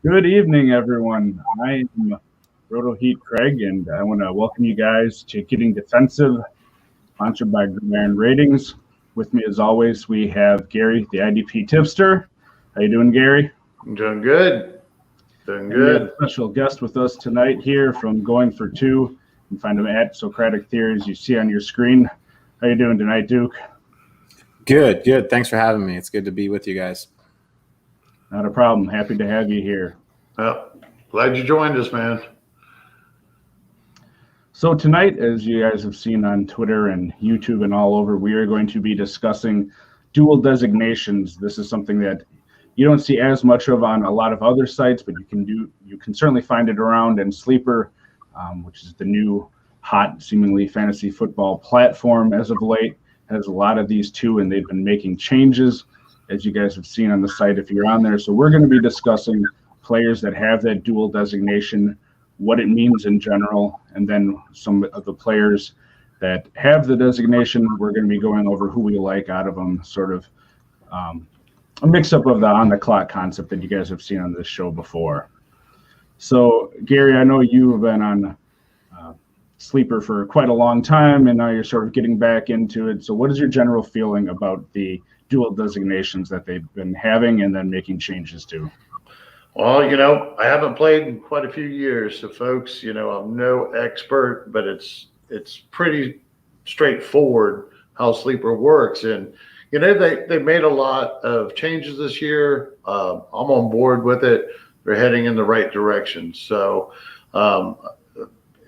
Good evening, everyone. I am Roto Heat Craig, and I want to welcome you guys to Getting Defensive, sponsored by Gridiron Ratings. With me, as always, we have Gary, the IDP tipster. How you doing, Gary? I'm doing good. Doing And we have a good. special guest with us tonight here from Going for Two. You can find him at Socratic Theories you see on your screen. How you doing tonight, Duke? Good. Thanks for having me. It's good to be with you guys. Not a problem. Happy to have you here. Well, glad you joined us, man. So tonight, as you guys have seen on Twitter and YouTube and all over, we are going to be discussing dual designations. This is something that you don't see as much of on a lot of other sites, but you can certainly find it around. And Sleeper, which is the new hot, seemingly fantasy football platform as of late, has a lot of these too, and they've been making changes, as you guys have seen on the site if you're on there. So we're going to be discussing players that have that dual designation, what it means in general, and then some of the players that have the designation, we're going to be going over who we like out of them, sort of a mix-up of the on-the-clock concept that you guys have seen on this show before. So, Gary, I know you've been on Sleeper for quite a long time, and now you're sort of getting back into it. So what is your general feeling about the dual designations that they've been having and then making changes to? Well, I haven't played in quite a few years, so folks, I'm no expert, but it's pretty straightforward how Sleeper works. And they made a lot of changes this year. I'm on board with it. They're heading in the right direction. So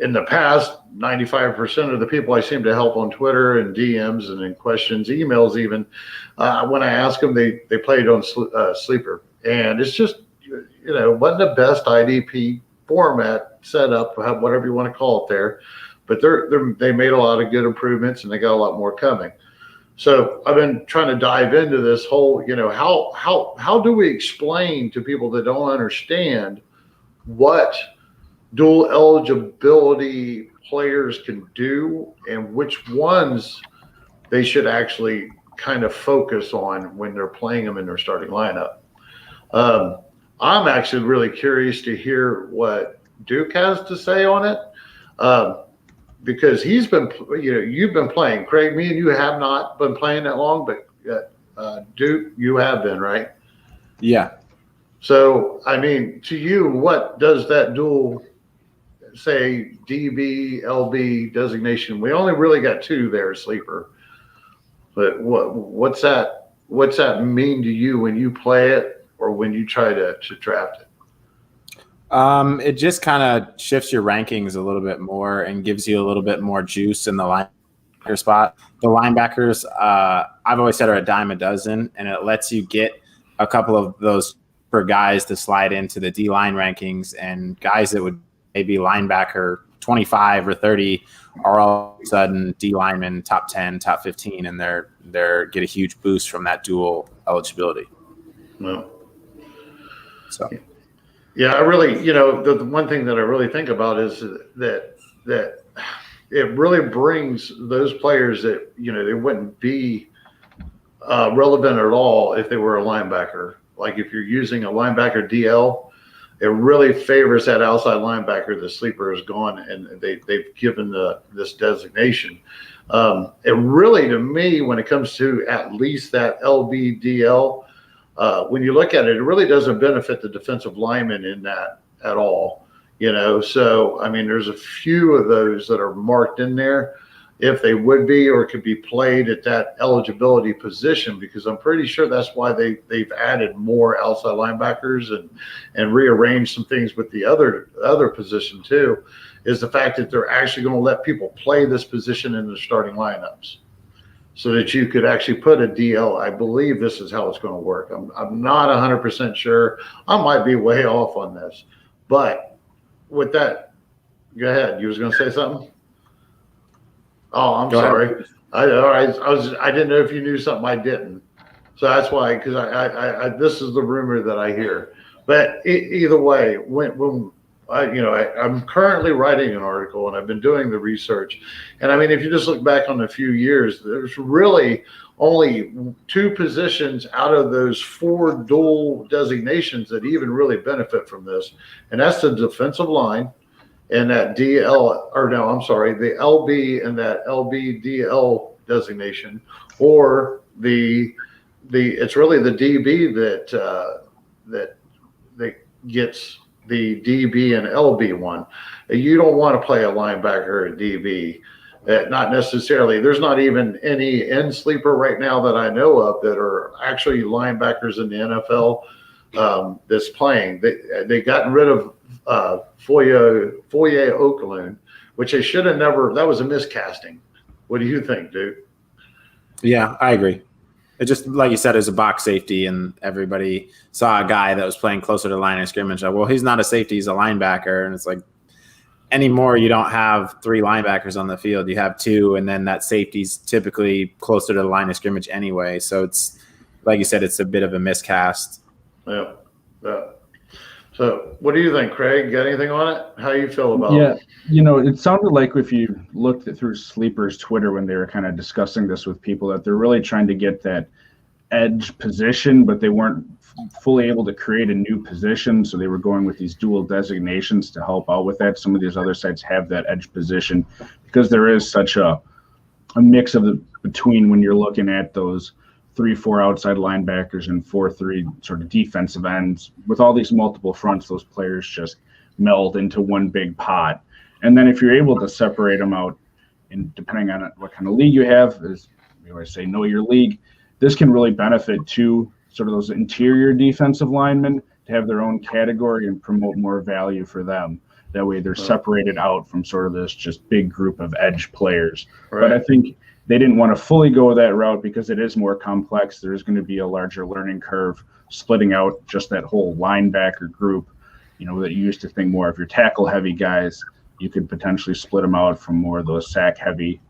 in the past, 95% of the people I seem to help on Twitter and DMs and in questions, emails even, when I ask them, they played on Sleeper. And it's just, wasn't the best IDP format setup, whatever you want to call it there. But they made a lot of good improvements, and they got a lot more coming. So I've been trying to dive into this whole, how do we explain to people that don't understand what dual eligibility players can do and which ones they should actually kind of focus on when they're playing them in their starting lineup. I'm actually really curious to hear what Duke has to say on it, because he's been, you've been playing. Craig, me and you have not been playing that long, but Duke, you have been, right? Yeah. So, I mean, to you, what does that dual, say, DB, LB designation? We only really got two there, Sleeper. But what's that mean to you when you play it or when you try to draft it? It just kind of shifts your rankings a little bit more and gives you a little bit more juice in the linebacker spot. The linebackers, I've always said, are a dime a dozen, and it lets you get a couple of those for guys to slide into the D-line rankings, and guys that would maybe linebacker 25 or 30 are all of a sudden D linemen top 10, top 15, and they're get a huge boost from that dual eligibility. Well, so yeah, I really, the one thing that I really think about is that it really brings those players that, they wouldn't be relevant at all if they were a linebacker. Like if you're using a linebacker DL, it really favors that outside linebacker. The Sleeper has gone, and they've given this designation. It really, to me, when it comes to at least that LBDL, when you look at it, it really doesn't benefit the defensive lineman in that at all. So I mean, there's a few of those that are marked in there if they would be or could be played at that eligibility position, because I'm pretty sure that's why they've added more outside linebackers and rearranged some things with the other position too, is the fact that they're actually going to let people play this position in the starting lineups so that you could actually put a DL. I believe this is how it's going to work. I'm not 100% sure. I might be way off on this, but with that, go ahead. You was going to say something? Oh, I'm sorry. I didn't know if you knew something I didn't. So that's why, because I this is the rumor that I hear. But either way, when I'm currently writing an article, and I've been doing the research. And I mean, if you just look back on a few years, there's really only 2 positions out of those 4 dual designations that even really benefit from this, and that's the defensive line and that DL, or no, I'm sorry, the LB and that LBDL designation, or it's really the DB that gets the DB and LB one. You don't want to play a linebacker at DB. Not necessarily. There's not even any end sleeper right now that I know of that are actually linebackers in the NFL that's playing. They gotten rid of Foye Oakland, which they should have never. That was a miscasting. What do you think, Duke? Yeah, I agree. It just, like you said, is a box safety, and everybody saw a guy that was playing closer to the line of scrimmage. Like, well, he's not a safety, he's a linebacker. And it's like, anymore, you don't have 3 linebackers on the field. You have 2, and then that safety's typically closer to the line of scrimmage anyway. So it's, like you said, it's a bit of a miscast. Yeah. So what do you think, Kraig? Got anything on it? How you feel about it? Yeah, it sounded like if you looked through Sleeper's Twitter when they were kind of discussing this with people, that they're really trying to get that edge position, but they weren't fully able to create a new position. So they were going with these dual designations to help out with that. Some of these other sites have that edge position because there is such a mix of between when you're looking at those 3-4 outside linebackers and 4-3 sort of defensive ends. With all these multiple fronts, those players just meld into one big pot. And then if you're able to separate them out, and depending on what kind of league you have, as we always say, know your league, this can really benefit to sort of those interior defensive linemen to have their own category and promote more value for them. That way they're separated out from sort of this just big group of edge players. Right. But I think they didn't want to fully go that route because it is more complex. There's going to be a larger learning curve splitting out just that whole linebacker group, that you used to think more of your tackle heavy guys. You could potentially split them out from more of those sack heavy.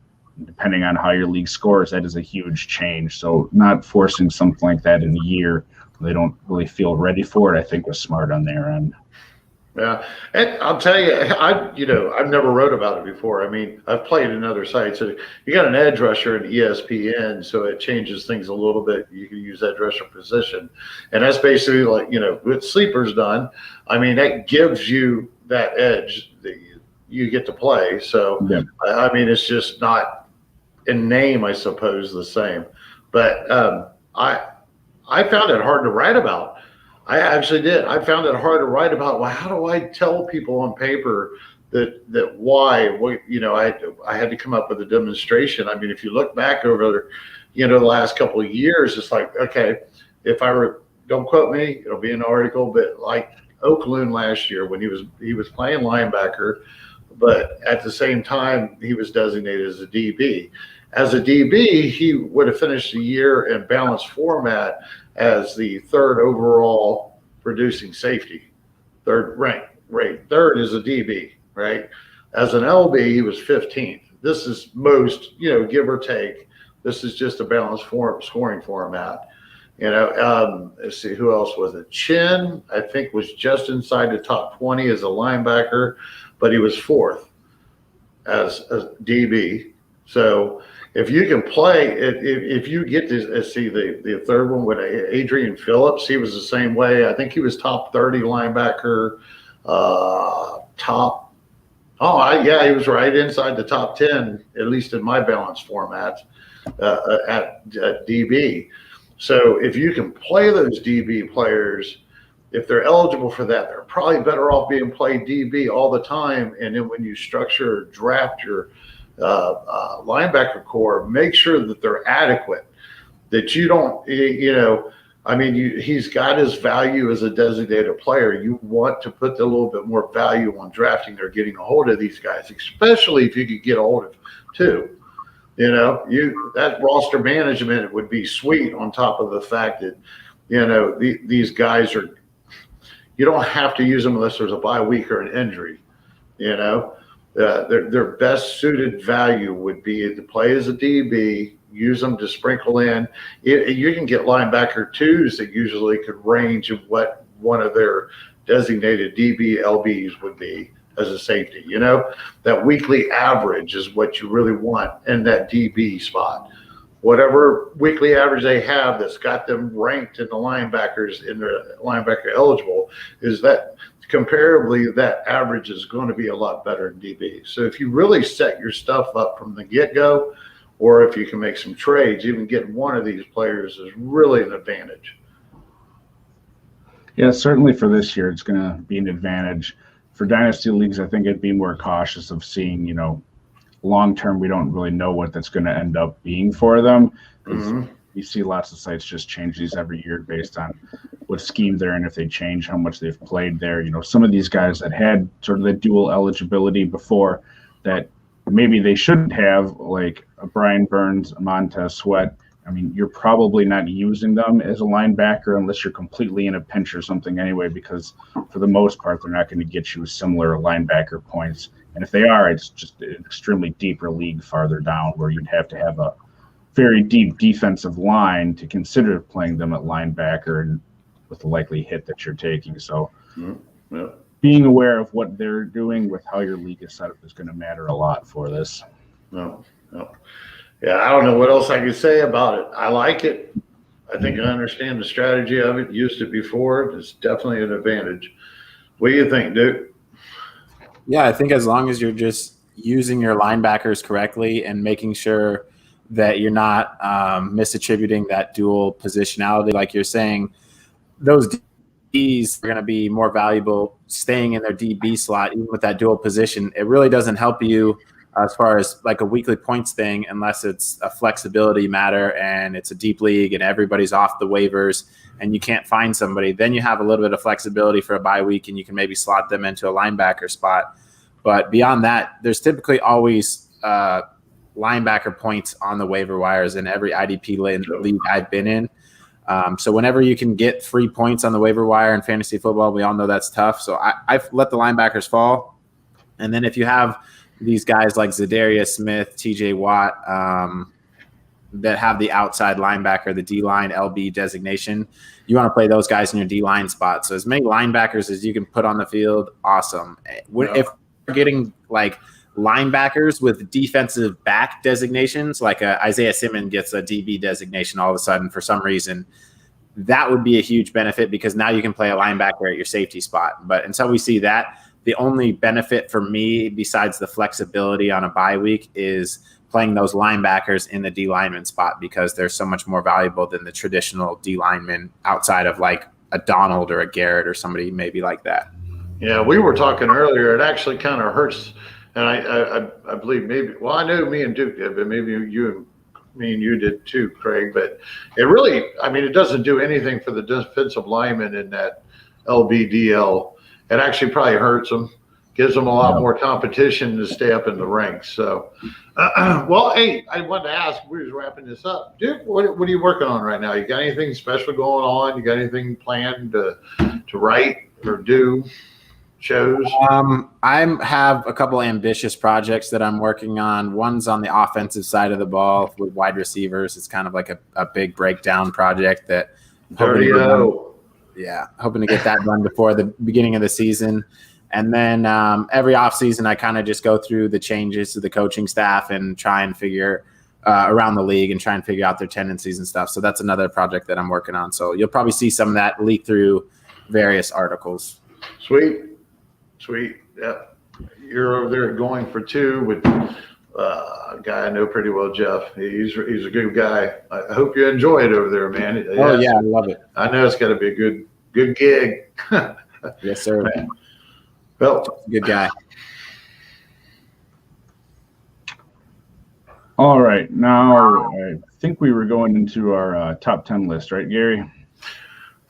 Depending on how your league scores, that is a huge change. So not forcing something like that in a year they don't really feel ready for it, I think was smart on their end. Yeah, and I'll tell you, I've never wrote about it before. I mean, I've played in other sites. So you got an edge rusher in ESPN, so it changes things a little bit. You can use edge rusher position, and that's basically like what Sleeper's done. I mean, that gives you that edge that you get to play. So yeah. I mean, it's just not in name, I suppose, the same. But I found it hard to write about. I actually did. I found it hard to write about. Well, how do I tell people on paper that why? I had to come up with a demonstration. I mean, if you look back over, the last couple of years, it's like, okay, if don't quote me, it'll be an article, but like Oakland last year when he was playing linebacker, but at the same time he was designated as a DB. As a DB, he would have finished the year in balanced format as the 3rd overall producing safety, 3rd ranked. Right, 3rd is a DB, right? As an LB, he was 15th. This is most, give or take. This is just a balanced scoring format. Let's see, who else was it? Chin, I think, was just inside the top 20 as a linebacker, but he was 4th as a DB. So if you can play, if you get to see the 3rd one with Adrian Phillips, he was the same way. I think he was top 30 linebacker, he was right inside the top 10, at least in my balanced format at DB. So if you can play those DB players, if they're eligible for that, they're probably better off being played DB all the time. And then when you draft your linebacker core, make sure that they're adequate, that you don't, he's got his value as a designated player. You want to put a little bit more value on drafting or getting a hold of these guys, especially if you could get a hold of 2. That roster management would be sweet on top of the fact that, these guys are, you don't have to use them unless there's a bye week or an injury, Their best suited value would be to play as a DB, use them to sprinkle in. You can get linebacker 2s that usually could range of what one of their designated DB LBs would be as a safety. You know, that weekly average is what you really want in that DB spot. Whatever weekly average they have that's got them ranked in the linebackers in their linebacker eligible, is that comparably that average is going to be a lot better in DB. So if you really set your stuff up from the get-go, or if you can make some trades, even getting one of these players is really an advantage. Yeah, certainly for this year, it's going to be an advantage. For dynasty leagues, I think I'd be more cautious of seeing, you know, long term, we don't really know what that's going to end up being for them. You see lots of sites just change these every year based on what scheme they're in, if they change how much they've played there. You know, some of these guys that had sort of the dual eligibility before that maybe they shouldn't have, like a Brian Burns, a Montez Sweat. I mean, you're probably not using them as a linebacker unless you're completely in a pinch or something anyway, because for the most part, they're not going to get you similar linebacker points. And if they are, it's just an extremely deeper league farther down where you'd have to have a very deep defensive line to consider playing them at linebacker and with the likely hit that you're taking. So being aware of what they're doing with how your league is set up is going to matter a lot for this. Yeah, I don't know what else I could say about it. I like it. I think I understand the strategy of it. Used it before. It's definitely an advantage. What do you think, Duke? Yeah, I think as long as you're just using your linebackers correctly and making sure that you're not misattributing that dual positionality, like you're saying, those DBs are going to be more valuable staying in their DB slot, even with that dual position. It really doesn't help you as far as like a weekly points thing, unless it's a flexibility matter and it's a deep league and everybody's off the waivers and you can't find somebody. Then you have a little bit of flexibility for a bye week and you can maybe slot them into a linebacker spot. But beyond that, there's typically always linebacker points on the waiver wires in every IDP league I've been in. So whenever you can get free points on the waiver wire in fantasy football, we all know that's tough. So I've let the linebackers fall. And then if you have these guys like Zadaria Smith, TJ Watt, that have the outside linebacker, the D-line LB designation, you want to play those guys in your D-line spot. So as many linebackers as you can put on the field, awesome. If we're getting like linebackers with defensive back designations, like Isaiah Simmons gets a DB designation all of a sudden for some reason, that would be a huge benefit because now you can play a linebacker at your safety spot. But until we see that, the only benefit for me, besides the flexibility on a bye week, is playing those linebackers in the D lineman spot because they're so much more valuable than the traditional D lineman outside of like a Donald or a Garrett or somebody maybe like that. Yeah, we were talking earlier. It actually kind of hurts, and I believe maybe. Well, I know me and Duke did, but maybe me and you did too, Craig. But it really, I mean, it doesn't do anything for the defensive lineman in that LBDL. It actually probably hurts them, gives them a lot more competition to stay up in the ranks. So, well, hey, I wanted to ask, we're just wrapping this up. Duke, what are you working on right now? You got anything special going on? You got anything planned to write or do? Shows? I have a couple ambitious projects that I'm working on. One's on the offensive side of the ball with wide receivers. It's kind of like a big breakdown project that hoping to get that done before the beginning of the season. And then every offseason, I kind of just go through the changes to the coaching staff and try and figure around the league and try and figure out their tendencies and stuff. So that's another project that I'm working on. So you'll probably see some of that leak through various articles. Sweet. Yeah. You're over there going for two with a guy I know pretty well, Jeff. He's a good guy. I hope you enjoy it over there, man. Oh, yeah, I love it. I know it's got to be a good gig. Yes, sir. Well, good guy. All right. Now, I think we were going into our top 10 list, right, Gary?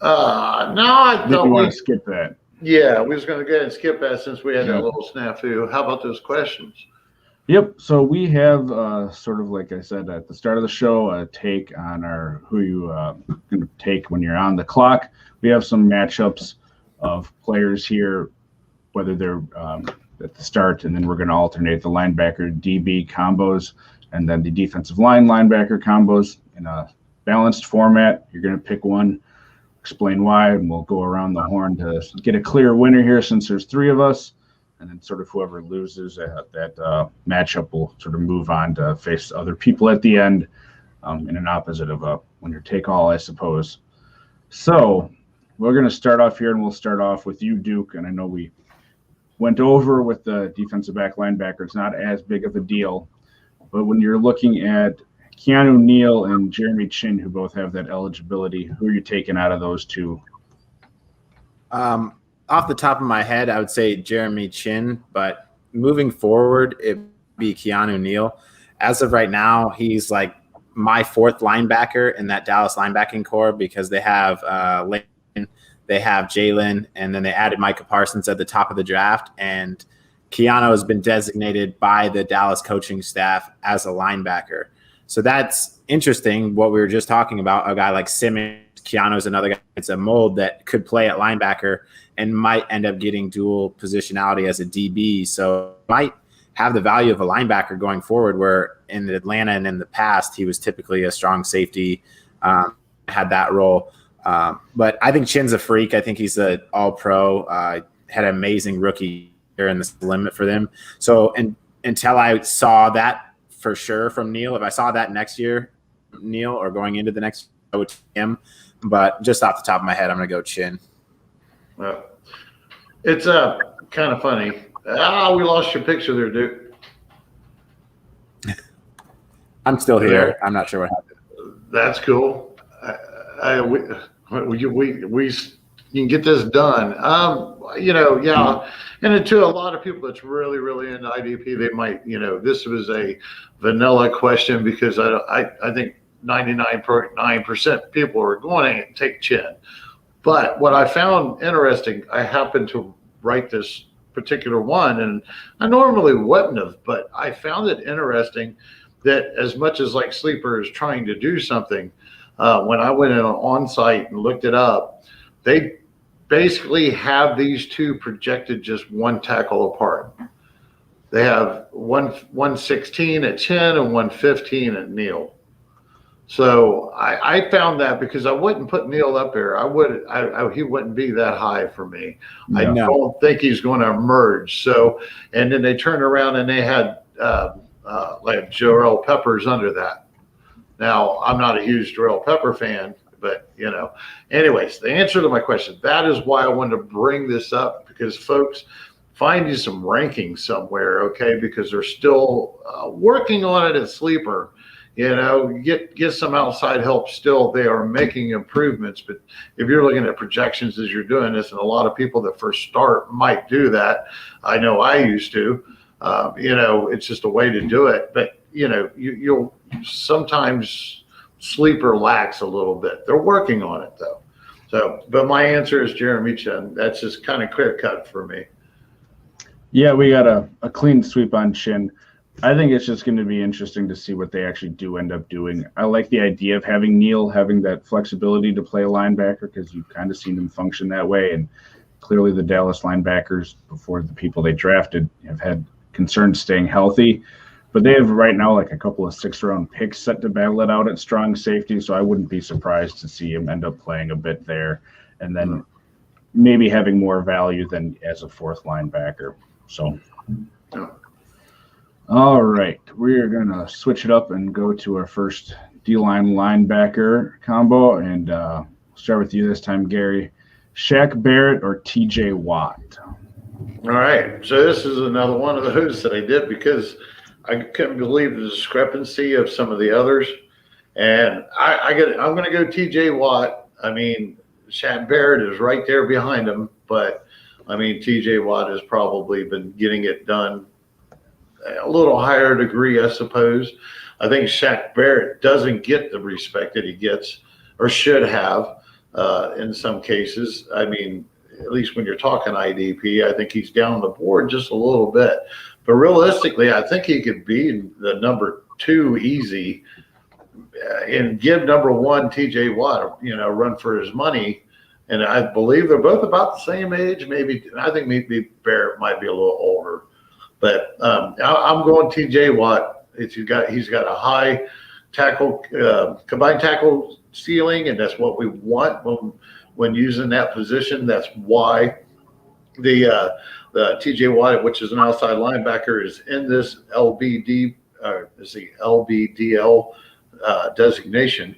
No, I think we want to skip that. Yeah, we was going to go ahead and skip that since we had that little snafu. How about those questions? Yep. So we have sort of, like I said at the start of the show, a take on who you going to take when you're on the clock. We have some matchups of players here, whether they're at the start, and then we're going to alternate the linebacker DB combos and then the defensive line linebacker combos in a balanced format. You're going to pick one explain why, and we'll go around the horn to get a clear winner here since there's three of us. And then sort of whoever loses that matchup will sort of move on to face other people at the end in an opposite of a winner take all, I suppose. So we're going to start off here, and we'll start off with you, Duke. And I know we went over with the defensive back linebacker. It's not as big of a deal. But when you're looking at Keanu Neal and Jeremy Chin, who both have that eligibility, who are you taking out of those two? Off the top of my head, I would say Jeremy Chin, but moving forward, it'd be Keanu Neal. As of right now, he's like my fourth linebacker in that Dallas linebacking core because they have Lane, they have Jalen, and then they added Micah Parsons at the top of the draft. And Keanu has been designated by the Dallas coaching staff as a linebacker. So that's interesting, what we were just talking about, a guy like Simmons. Keanu is another guy. It's a mold that could play at linebacker and might end up getting dual positionality as a DB. So might have the value of a linebacker going forward, where in Atlanta and in the past, he was typically a strong safety, had that role. But I think Chin's a freak. I think he's an all-pro, had an amazing rookie year in this limit for them. So until I saw that for sure from Neal, if I saw that next year, Neal, or going into the next year, I would take him. But just off the top of my head, I'm going to go Chin. It's kind of funny. We lost your picture there, Duke. I'm still here. I'm not sure what happened. That's cool. We can get this done. Yeah. And to a lot of people that's really, really into IDP, they might, this was a vanilla question because I think 99.9% people are going to take Chin. But what I found interesting, I happened to write this particular one, and I normally wouldn't have, but I found it interesting that as much as like Sleeper is trying to do something, when I went in on site and looked it up, they basically have these two projected just one tackle apart. They have 116 at Chin and 115 at Neal. So I found that because I wouldn't put Neal up there. He wouldn't be that high for me. No. I don't think he's going to emerge. So, and then they turned around and they had like Jarrell Peppers under that. Now, I'm not a huge Jarrell Pepper fan, but anyways, the answer to my question, that is why I wanted to bring this up, because folks, find you some rankings somewhere, okay? Because they're still working on it at Sleeper. Get some outside help still. They are making improvements. But if you're looking at projections as you're doing this, and a lot of people that first start might do that, I know I used to, it's just a way to do it. But, you'll sometimes Sleeper lacks a little bit. They're working on it, though. So, but my answer is Jeremy Chin. That's just kind of clear cut for me. Yeah, we got a clean sweep on Chin. I think it's just going to be interesting to see what they actually do end up doing. I like the idea of having Neal having that flexibility to play a linebacker, because you've kind of seen him function that way. And clearly the Dallas linebackers, before the people they drafted, have had concerns staying healthy. But they have right now like a couple of 6th-round picks set to battle it out at strong safety. So I wouldn't be surprised to see him end up playing a bit there, and then maybe having more value than as a 4th linebacker. So. All right, we're going to switch it up and go to our first D-line linebacker combo, and start with you this time, Gary. Shaq Barrett or TJ Watt? All right, so this is another one of those that I did because I couldn't believe the discrepancy of some of the others, and I'm going to go TJ Watt. I mean, Shaq Barrett is right there behind him, but I mean, TJ Watt has probably been getting it done a little higher degree, I suppose. I think Shaq Barrett doesn't get the respect that he gets or should have in some cases. I mean, at least when you're talking IDP, I think he's down the board just a little bit. But realistically, I think he could be the number 2 easy and give number 1 TJ Watt, run for his money. And I believe they're both about the same age. I think maybe Barrett might be a little older. But I'm going TJ Watt. He's got a high tackle, combined tackle ceiling, and that's what we want when using that position. That's why the TJ Watt, which is an outside linebacker, is in this LBD, is the LBDL designation.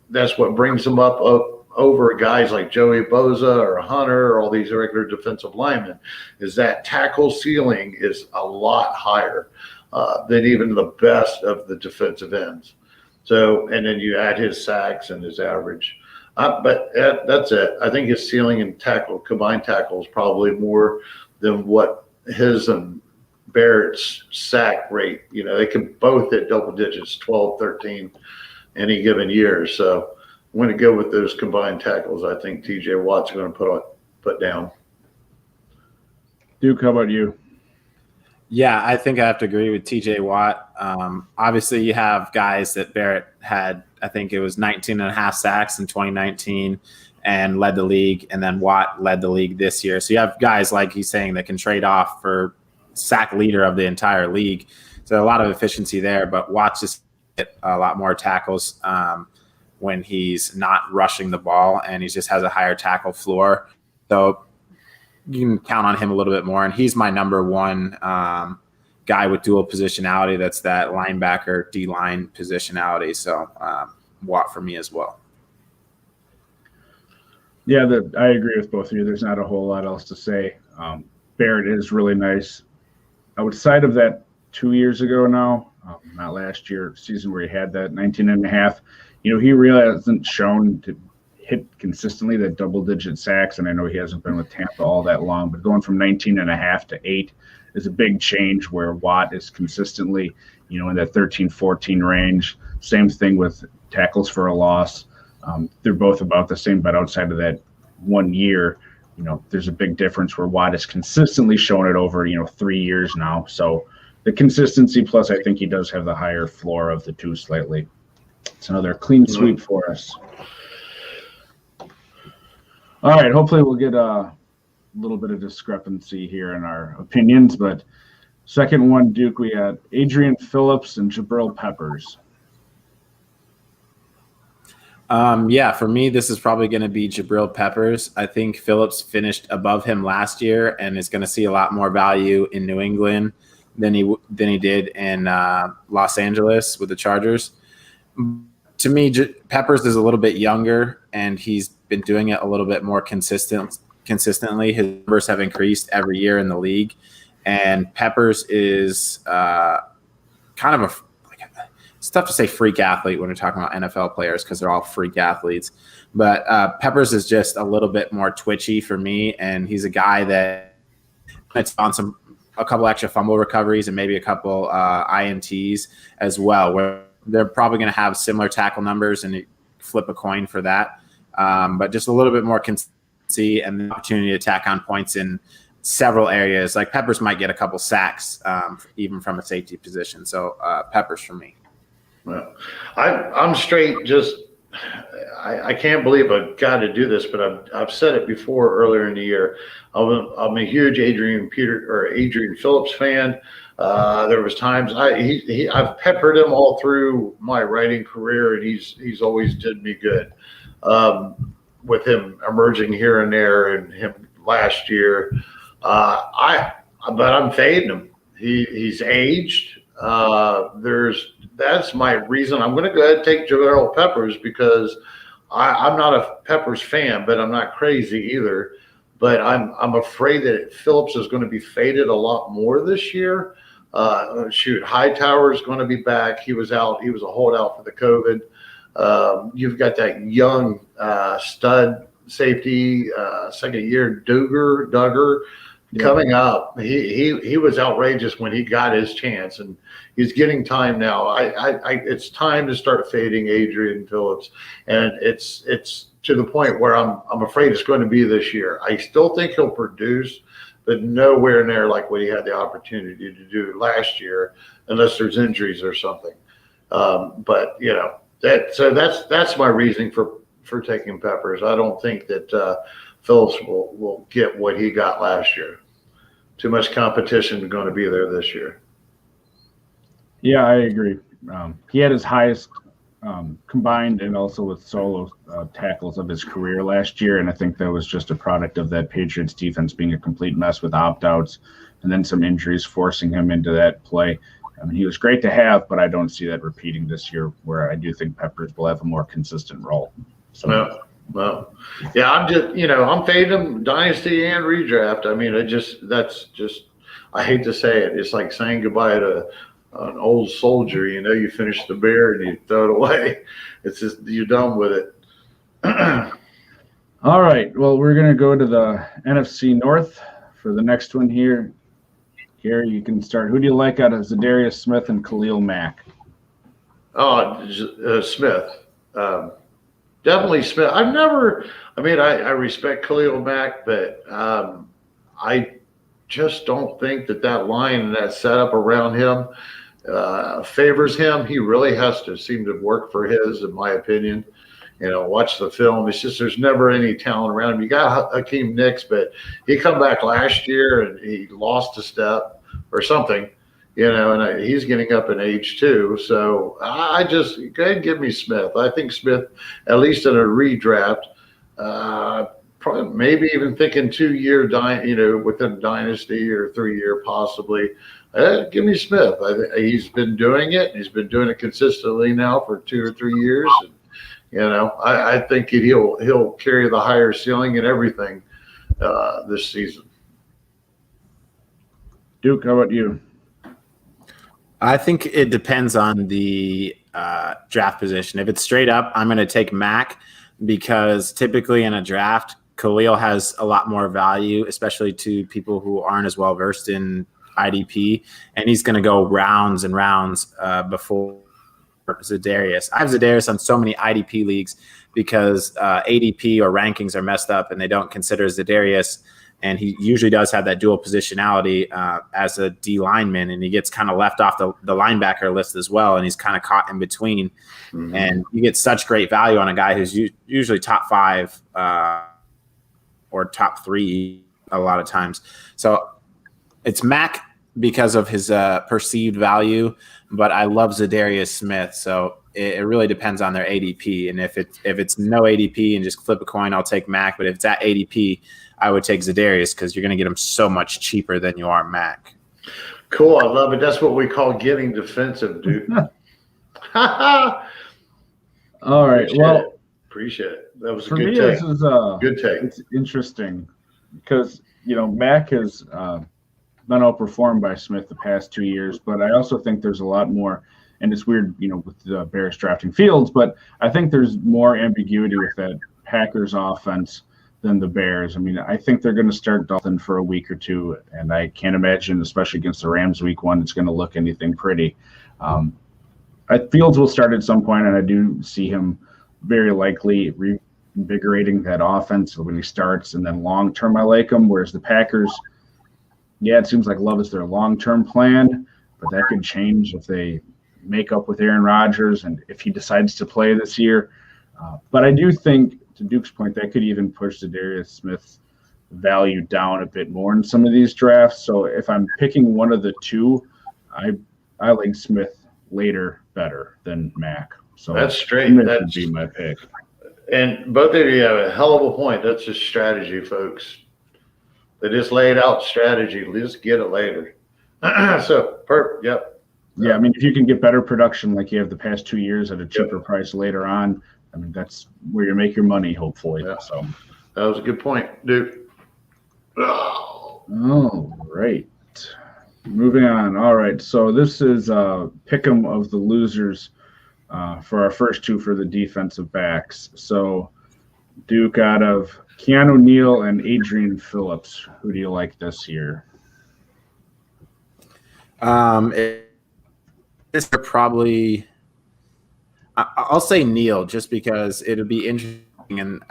That's what brings him up over guys like Joey Bosa or Hunter or all these regular defensive linemen, is that tackle ceiling is a lot higher than even the best of the defensive ends. So, and then you add his sacks and his average. But that's it. I think his ceiling and combined tackle is probably more than what his and Barrett's sack rate. You know, they can both hit double digits, 12, 13 any given year. So I'm going to go with those combined tackles. I think TJ Watt's going to put down. Duke, how about you? Yeah, I think I have to agree with TJ Watt. Obviously, you have guys that Barrett had, I think it was 19 and a half sacks in 2019 and led the league. And then Watt led the league this year. So you have guys, like he's saying, that can trade off for sack leader of the entire league. So a lot of efficiency there, but Watt's just hit a lot more tackles when he's not rushing the ball, and he just has a higher tackle floor. So you can count on him a little bit more. And he's my number one guy with dual positionality. That's that linebacker D-line positionality. So Watt for me as well. Yeah, I agree with both of you. There's not a whole lot else to say. Barrett is really nice. Outside of that 2 years ago now, not last year, season where he had that 19 and a half, you know, he really hasn't shown to hit consistently that double-digit sacks, and I know he hasn't been with Tampa all that long, but going from 19 and a half to 8 is a big change, where Watt is consistently, you know, in that 13, 14 range. Same thing with tackles for a loss. They're both about the same, but outside of that 1 year, you know, there's a big difference where Watt has consistently shown it over, you know, 3 years now. So the consistency, plus I think he does have the higher floor of the two slightly. It's another clean sweep for us. All right, hopefully we'll get a little bit of discrepancy here in our opinions, but second one, Duke, we had Adrian Phillips and Jabril Peppers. Yeah, for me, this is probably going to be Jabril Peppers. I think Phillips finished above him last year and is going to see a lot more value in New England than he did in Los Angeles with the Chargers. To me, Peppers is a little bit younger, and he's been doing it a little bit more consistently. His numbers have increased every year in the league, and Peppers is kind of it's tough to say freak athlete when we're talking about NFL players because they're all freak athletes. But Peppers is just a little bit more twitchy for me, and he's a guy that it's on a couple extra fumble recoveries and maybe a couple INTs as well, where they're probably going to have similar tackle numbers, and you flip a coin for that. But just a little bit more consistency and the opportunity to tack on points in several areas. Like Peppers might get a couple sacks even from a safety position. So Peppers for me. Well, I'm straight. I can't believe I've got to do this, but I've said it before earlier in the year. I'm a huge Adrian Phillips fan. There was times I've peppered him all through my writing career, and he's always did me good. With him emerging here and there, and him last year, but I'm fading him. He's aged. That's my reason. I'm going to go ahead and take Jabril Peppers because I'm not a Peppers fan, but I'm not crazy either. But I'm afraid that Phillips is going to be faded a lot more this year. Hightower is going to be back. He was out. He was a holdout for the COVID. You've got that young stud safety, second year Duggar coming up. He was outrageous when he got his chance, and he's getting time now. It's time to start fading Adrian Phillips, and it's to the point where I'm afraid it's going to be this year. I still think he'll produce, but nowhere near like what he had the opportunity to do last year, unless there's injuries or something. But you know that's my reasoning for taking Peppers. I don't think that Phillips will get what he got last year. Too much competition going to be there this year. Yeah, I agree. He had his highest combined and also with solo tackles of his career last year. And I think that was just a product of that Patriots defense being a complete mess with opt-outs and then some injuries forcing him into that play. I mean, he was great to have, but I don't see that repeating this year, where I do think Peppers will have a more consistent role. So, well, yeah, I'm just, I'm fading him dynasty and redraft. I mean, I hate to say it. It's like saying goodbye to an old soldier. You finish the beer and you throw it away. It's just, you're done with it. All right. Well, we're going to go to the NFC North for the next one here. Gary, you can start. Who do you like out of Zadaria Smith and Khalil Mack? Oh, Smith. Definitely Smith. I respect Khalil Mack, but I just don't think that line and that setup around him favors him. He really has to seem to work for his, in my opinion. Watch the film. It's just there's never any talent around him. You got Hakeem Nicks, but he come back last year and he lost a step or something, and he's getting up in age too. So I just go ahead and give me Smith. I think Smith, at least in a redraft, probably maybe even thinking 2-year, within dynasty or 3-year possibly. Give me Smith. He's been doing it. He's been doing it consistently now for 2 or 3 years. And, I think he'll carry the higher ceiling and everything this season. Duke, how about you? I think it depends on the draft position. If it's straight up, I'm going to take Mack, because typically in a draft, Khalil has a lot more value, especially to people who aren't as well versed in IDP, and he's going to go rounds and rounds before Zadarius. I have Zadarius on so many IDP leagues because ADP or rankings are messed up and they don't consider Zadarius. And he usually does have that dual positionality as a D lineman, and he gets kind of left off the linebacker list as well, and he's kind of caught in between. Mm-hmm. And you get such great value on a guy who's usually top 5 or top 3 a lot of times. So it's Mack because of his perceived value, but I love Zadaria Smith. So it really depends on their ADP. And if it's no ADP and just flip a coin, I'll take Mack. But if it's at ADP, I would take Zadarius, because you're going to get him so much cheaper than you are Mack. Cool. I love it. That's what we call getting defensive, dude. All right. Appreciate it. That was a for good me, take. This is a good take. It's interesting because, Mack has been outperformed by Smith the past 2 years, but I also think there's a lot more, and it's weird, with the Bears drafting Fields, but I think there's more ambiguity with that Packers offense than the Bears. I mean, I think they're going to start Dalton for a week or two, and I can't imagine, especially against the Rams week 1, it's going to look anything pretty. Fields will start at some point, and I do see him very likely reinvigorating that offense when he starts, and then long-term I like him, whereas the Packers, yeah, it seems like Love is their long-term plan, but that could change if they make up with Aaron Rodgers and if he decides to play this year. But I do think, to Duke's point, that could even push Zadarius Smith's value down a bit more in some of these drafts. So if I'm picking one of the two, I like Smith later better than Mack. So that's straight. Smith That would be my pick. And both of you have a hell of a point. That's just strategy, folks. They just laid out strategy. Let's get it later. So, perfect. Yep. Yeah, I mean, if you can get better production like you have the past 2 years at a cheaper price later on, I mean, that's where you make your money, hopefully. Yeah. So that was a good point, dude. All right. Moving on. All right. So this is pick'em of the losers for our first two for the defensive backs. So Duke, out of Keanu Neal and Adrian Phillips, who do you like this year? It's probably, I'll say Neal, just because it'll be interesting. And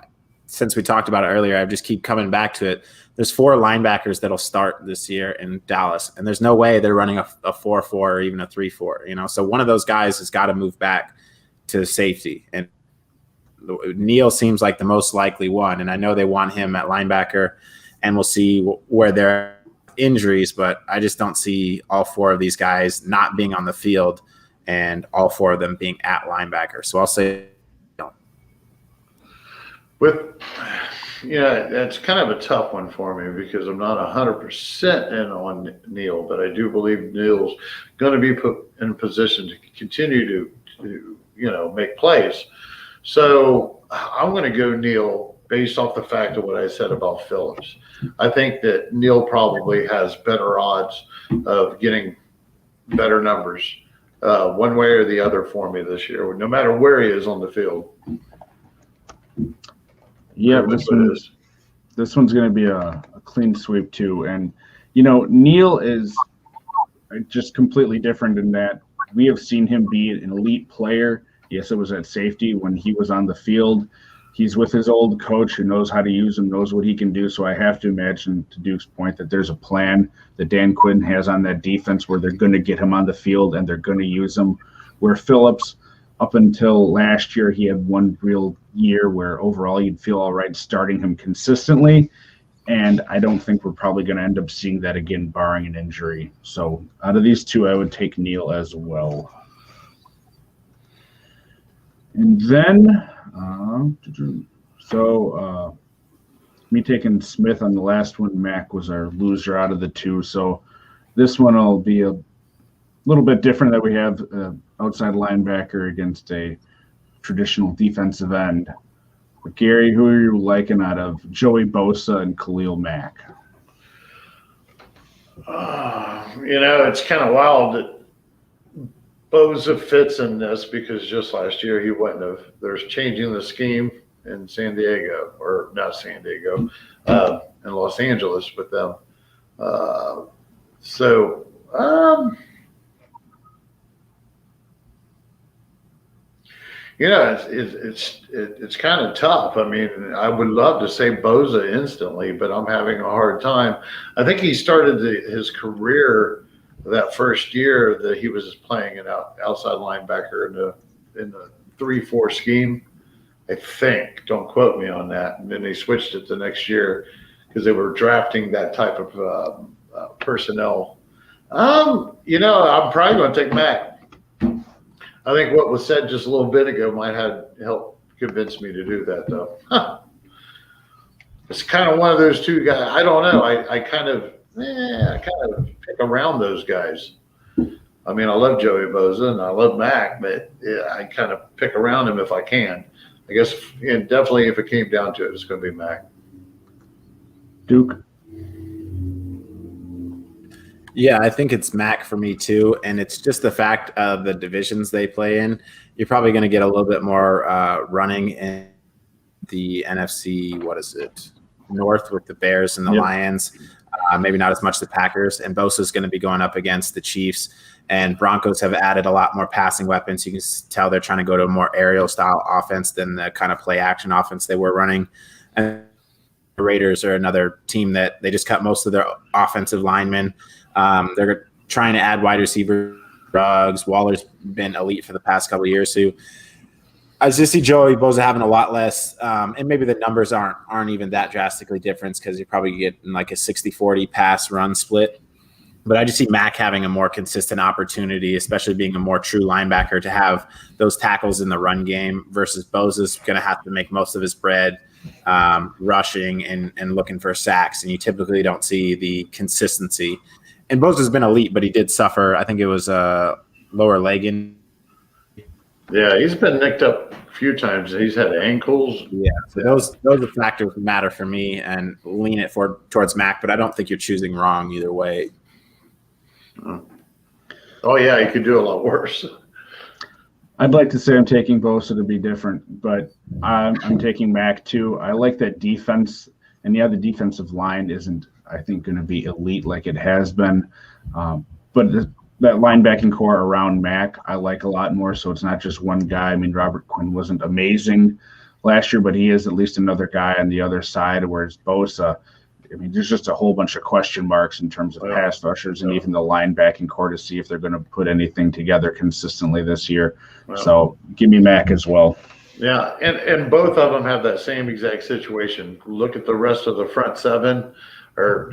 since we talked about it earlier, I just keep coming back to it. There's 4 linebackers that'll start this year in Dallas, and there's no way they're running a 4-4 or even a 3-4. So one of those guys has got to move back to safety, and Neal seems like the most likely one. And I know they want him at linebacker, and we'll see where there are injuries, but I just don't see all 4 of these guys not being on the field and all 4 of them being at linebacker. So I'll say it's kind of a tough one for me because I'm not 100% in on Neal, but I do believe Neal's going to be put in a position to continue to make plays. So I'm going to go Neal based off the fact of what I said about Phillips. I think that Neal probably has better odds of getting better numbers one way or the other for me this year, no matter where he is on the field. Yeah, this one's going to be a clean sweep too. And, Neal is just completely different in that we have seen him be an elite player. Yes, it was at safety when he was on the field. He's with his old coach who knows how to use him, knows what he can do. So I have to imagine, to Duke's point, that there's a plan that Dan Quinn has on that defense where they're going to get him on the field and they're going to use him. Where Phillips, up until last year, he had one real year where overall you'd feel all right starting him consistently. And I don't think we're probably going to end up seeing that again, barring an injury. So out of these 2, I would take Neal as well. And then, me taking Smith on the last one, Mack was our loser out of the 2. So this one will be a little bit different, that we have outside linebacker against a traditional defensive end. But Gary, who are you liking out of Joey Bosa and Khalil Mack? It's kind of wild that Bosa fits in this because just last year he wouldn't have. There's changing the scheme in San Diego, or not San Diego, in Los Angeles with them. It's kind of tough. I mean, I would love to say Bosa instantly, but I'm having a hard time. I think he started his career that first year that he was playing an outside linebacker in the 3-4 scheme. I think, don't quote me on that. And then they switched it the next year because they were drafting that type of personnel. I'm probably going to take Mack. I think what was said just a little bit ago might have helped convince me to do that, though. It's kind of one of those 2 guys. I don't know. I kind of pick around those guys. I mean, I love Joey Bosa and I love Mack, but I kind of pick around him if I can. I guess, and definitely if it came down to it, it's going to be Mack. Duke? Yeah, I think it's Mack for me too, and it's just the fact of the divisions they play in. You're probably going to get a little bit more running in the NFC, North with the Bears and the Lions. Maybe not as much the Packers, and Bosa's going to be going up against the Chiefs. And Broncos have added a lot more passing weapons. You can tell they're trying to go to a more aerial style offense than the kind of play action offense they were running. And the Raiders are another team that they just cut most of their offensive linemen. They're trying to add wide receiver. Ruggs, Waller's been elite for the past couple of years. So I just see Joey Bosa having a lot less, and maybe the numbers aren't even that drastically different because you probably get like a 60-40 pass run split. But I just see Mack having a more consistent opportunity, especially being a more true linebacker, to have those tackles in the run game versus Bosa's going to have to make most of his bread rushing and looking for sacks. And you typically don't see the consistency. And Bosa's been elite, but he did suffer. I think it was a lower leg injury. Yeah, he's been nicked up a few times. He's had ankles. Yeah, so those are factors that matter for me, and lean it towards Mack. But I don't think you're choosing wrong either way. Oh yeah, he could do a lot worse. I'd like to say I'm taking Bosa to be different, but I'm taking Mack too. I like that defense, and the defensive line isn't, I think, going to be elite like it has been, but that linebacking core around Mack I like a lot more. So it's not just one guy. I mean, Robert Quinn wasn't amazing last year, but he is at least another guy on the other side. Whereas Bosa, I mean, there's just a whole bunch of question marks in terms of pass rushers and even the linebacking core to see if they're going to put anything together consistently this year. So give me Mack as well. Yeah, and both of them have that same exact situation. Look at the rest of the front seven, or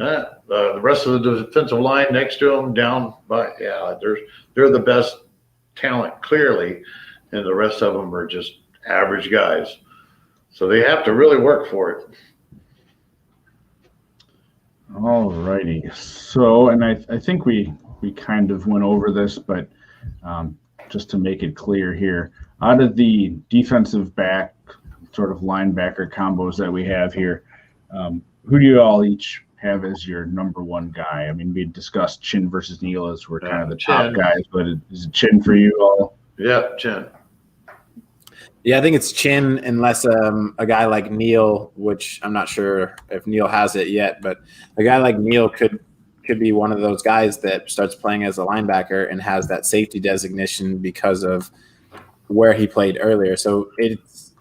the rest of the defensive line next to them down by. Yeah, they're the best talent clearly, and the rest of them are just average guys. So they have to really work for it. All righty. So, and I think we kind of went over this, but just to make it clear here, out of the defensive back sort of linebacker combos that we have here, who do you all each have as your number one guy? I mean, we discussed Chin versus Neal as we're kind of the top guys, but is it Chin for you all? Yeah, Chin. Yeah, I think it's Chin, unless a guy like Neal, which I'm not sure if Neal has it yet, but a guy like Neal could be one of those guys that starts playing as a linebacker and has that safety designation because of where he played earlier. So it's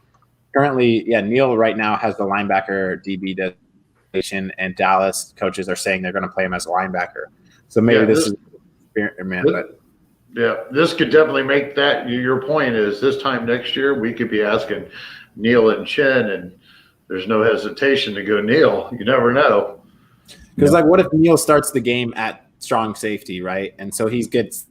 currently, Neal right now has the linebacker DB designation, and Dallas coaches are saying they're going to play him as a linebacker. So maybe this is experiment, but. Yeah, this could definitely make that. Your point is this time next year, we could be asking Neal and Chin, and there's no hesitation to go Neal. You never know. Because, like, what if Neal starts the game at strong safety, right? And so he gets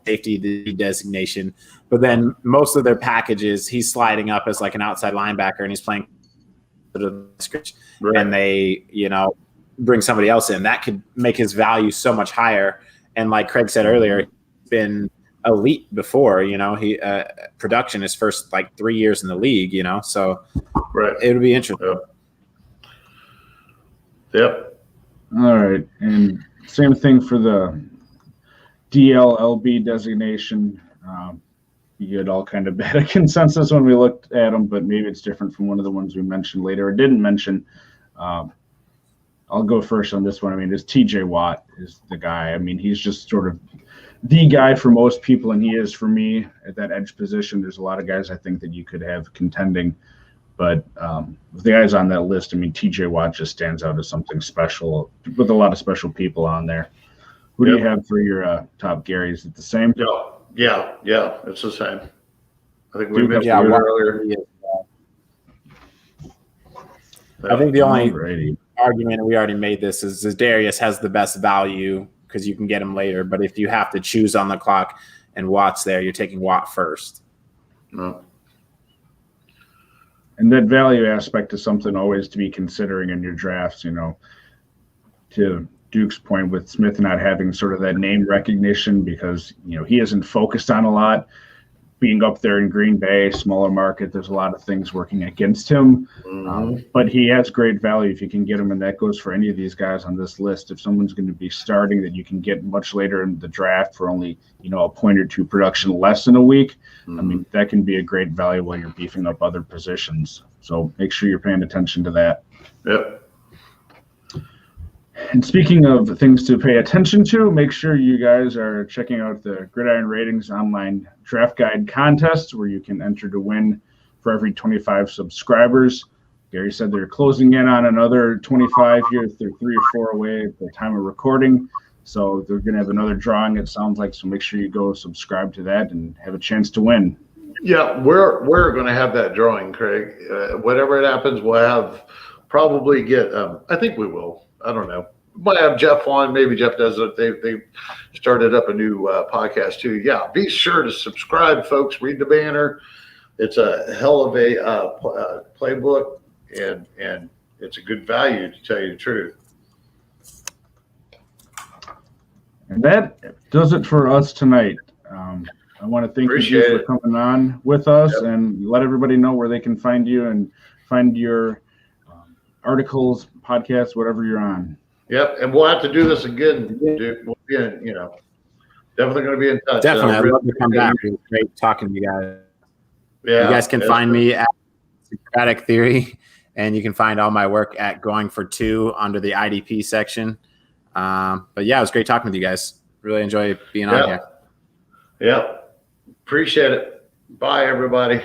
safety designation, but then most of their packages, he's sliding up as like an outside linebacker, and he's playing the script, and they, bring somebody else in. That could make his value so much higher. And like Kraig said earlier, been elite before, he production his first like 3 years in the league, so it would be interesting. Yep. All right, and same thing for the DLLB designation. You had all kind of had a consensus when we looked at them, but maybe it's different from one of the ones we mentioned later or didn't mention. I'll go first on this one. I mean, it's TJ Watt is the guy. I mean, he's just sort of the guy for most people, and he is for me at that edge position. There's a lot of guys I think that you could have contending, but with the guys on that list, I mean, TJ Watt just stands out as something special with a lot of special people on there. Who do you have for your top Gary? Is it the same? Yeah, it's the same. I think we mentioned it earlier. I think the only argument, we already made this, is Zadaria has the best value because you can get him later. But if you have to choose on the clock and Watt's there, you're taking Watt first. No. And that value aspect is something always to be considering in your drafts, to Duke's point with Smith not having sort of that name recognition because, he isn't focused on a lot. Being up there in Green Bay, smaller market, there's a lot of things working against him. But he has great value if you can get him, and that goes for any of these guys on this list. If someone's going to be starting that you can get much later in the draft for only, a point or two production less than a week, I mean, that can be a great value while you're beefing up other positions. So make sure you're paying attention to that. Yep. And speaking of things to pay attention to, make sure you guys are checking out the Gridiron Ratings online draft guide contest where you can enter to win for every 25 subscribers. Gary said they're closing in on another 25 here. They're 3 or 4 away at the time of recording. So they're going to have another drawing, it sounds like. So make sure you go subscribe to that and have a chance to win. Yeah, we're going to have that drawing, Kraig. Whatever it happens, we'll probably get I think we will. I don't know. Might have Jeff on. Maybe Jeff does it. They started up a new podcast too. Yeah, be sure to subscribe, folks. Read the banner. It's a hell of a playbook, and it's a good value, to tell you the truth. And that does it for us tonight. I want to thank you for coming on with us and let everybody know where they can find you and find your articles, podcasts, whatever you're on. Yep, and we'll have to do this again, Duke. We'll be in, definitely going to be in touch. Definitely, I'd love to come back. It was great talking to you guys. Yeah, you guys can find me at Socratic Theory, and you can find all my work at Going for Two under the IDP section. But yeah, it was great talking with you guys. Really enjoy being on here. Yep, appreciate it. Bye, everybody.